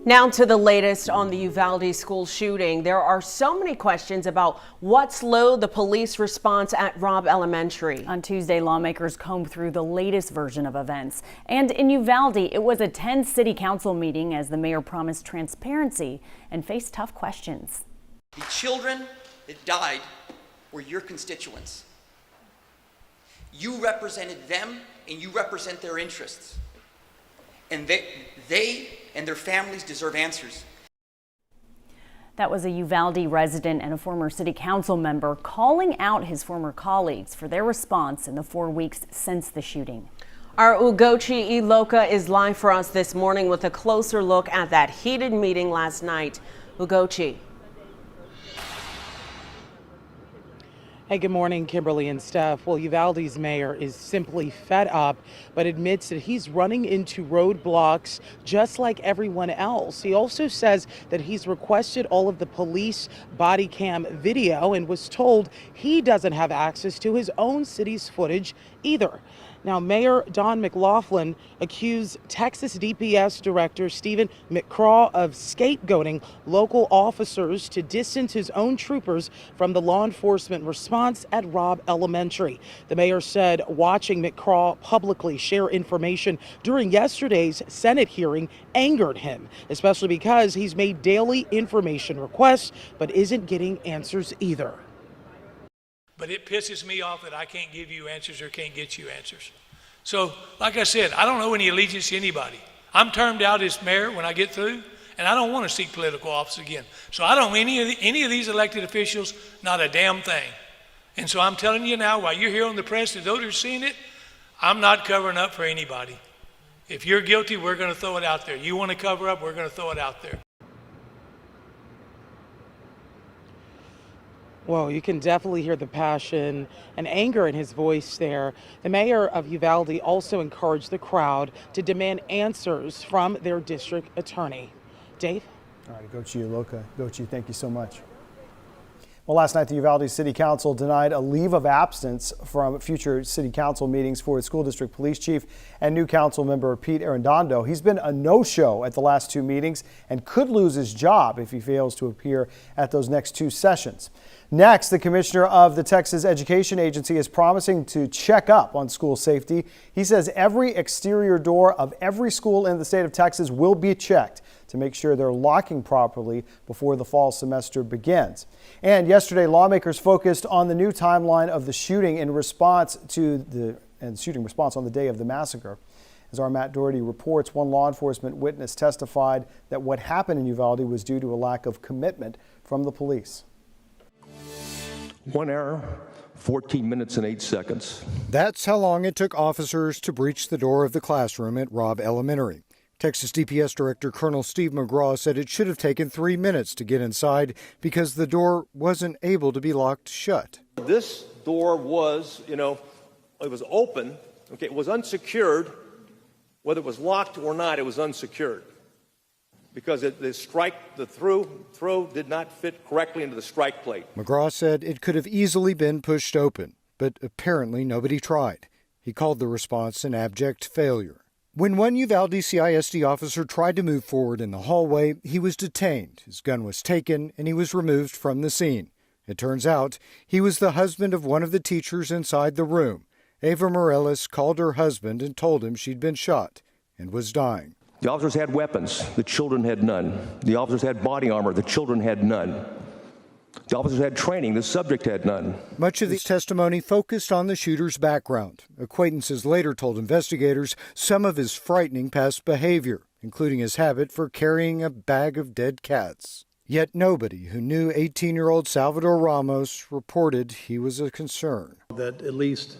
Now to the latest on the Uvalde school shooting. There are so many questions about what slowed the police response at Robb Elementary. On Tuesday, lawmakers combed through the latest version of events. And in Uvalde, it was a tense city council meeting as the mayor promised transparency and faced tough questions. The children that died were your constituents. You represented them and you represent their interests. And they and their families deserve answers. That was a Uvalde resident and a former city council member calling out his former colleagues for their response in the 4 weeks since the shooting. Our Ugochi Iloka is live for us this morning with a closer look at that heated meeting last night. Ugochi. Hey, good morning, Kimberly and Steph. Well, Uvalde's mayor is simply fed up, but admits that he's running into roadblocks just like everyone else. He also says that he's requested all of the police body cam video and was told he doesn't have access to his own city's footage either. Now, Mayor Don McLaughlin accused Texas DPS Director Stephen McCraw of scapegoating local officers to distance his own troopers from the law enforcement response at Robb Elementary. The mayor said watching McCraw publicly share information during yesterday's Senate hearing angered him, especially because he's made daily information requests but isn't getting answers either. But it pisses me off that I can't give you answers or can't get you answers. So, like I said, I don't owe any allegiance to anybody. I'm termed out as mayor when I get through, and I don't want to seek political office again. So I don't owe any of these elected officials, not a damn thing. And so I'm telling you now, while you're here on the press, to those who are seeing it, I'm not covering up for anybody. If you're guilty, we're going to throw it out there. You want to cover up, we're going to throw it out there. Well, you can definitely hear the passion and anger in his voice there. The mayor of Uvalde also encouraged the crowd to demand answers from their district attorney. Dave? All right, Gochi Iloka. Gochi, thank you so much. Well, last night the Uvalde City Council denied a leave of absence from future city council meetings for the school district police chief and new council member Pete Arredondo. He's been a no-show at the last two meetings and could lose his job if he fails to appear at those next two sessions. Next, the commissioner of the Texas Education Agency is promising to check up on school safety. He says every exterior door of every school in the state of Texas will be checked to make sure they're locking properly before the fall semester begins. And yesterday, lawmakers focused on the new timeline of the shooting in response to the shooting response on the day of the massacre. As our Matt Doherty reports, one law enforcement witness testified that what happened in Uvalde was due to a lack of commitment from the police. 1 hour, 14 minutes and 8 seconds. That's how long it took officers to breach the door of the classroom at Robb Elementary. Texas DPS Director Colonel Steve McGraw said it should have taken 3 minutes to get inside because the door wasn't able to be locked shut. This door was, it was open, okay, it was unsecured. Whether it was locked or not, it was unsecured. Because the throw did not fit correctly into the strike plate. McGraw said it could have easily been pushed open, but apparently nobody tried. He called the response an abject failure. When one Uvalde CISD officer tried to move forward in the hallway, he was detained, his gun was taken, and he was removed from the scene. It turns out he was the husband of one of the teachers inside the room. Ava Morales called her husband and told him she'd been shot and was dying. The officers had weapons. The children had none. The officers had body armor. The children had none. The officers had training. The subject had none. Much of the testimony focused on the shooter's background. Acquaintances later told investigators some of his frightening past behavior, including his habit for carrying a bag of dead cats. Yet nobody who knew 18-year-old Salvador Ramos reported he was a concern. That at least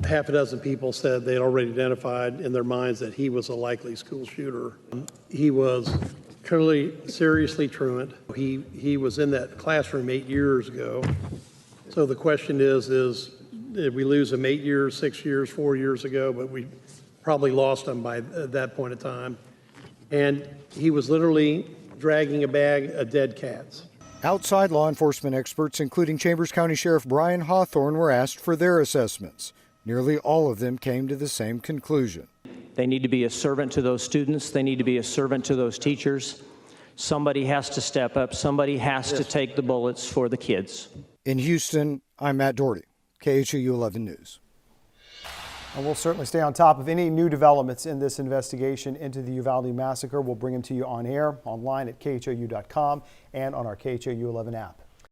half a dozen people said they had already identified in their minds that he was a likely school shooter. He was clearly seriously truant. He was in that classroom 8 years ago. So the question is did we lose him 8 years, 6 years, 4 years ago? But we probably lost him by that point in time. And he was literally dragging a bag of dead cats. Outside law enforcement experts, including Chambers County Sheriff Brian Hawthorne, were asked for their assessments. Nearly all of them came to the same conclusion. They need to be a servant to those students. They need to be a servant to those teachers. Somebody has to step up. Somebody has to take the bullets for the kids. In Houston, I'm Matt Doherty, KHOU 11 News. And we'll certainly stay on top of any new developments in this investigation into the Uvalde massacre. We'll bring them to you on air, online at KHOU.com, and on our KHOU 11 app.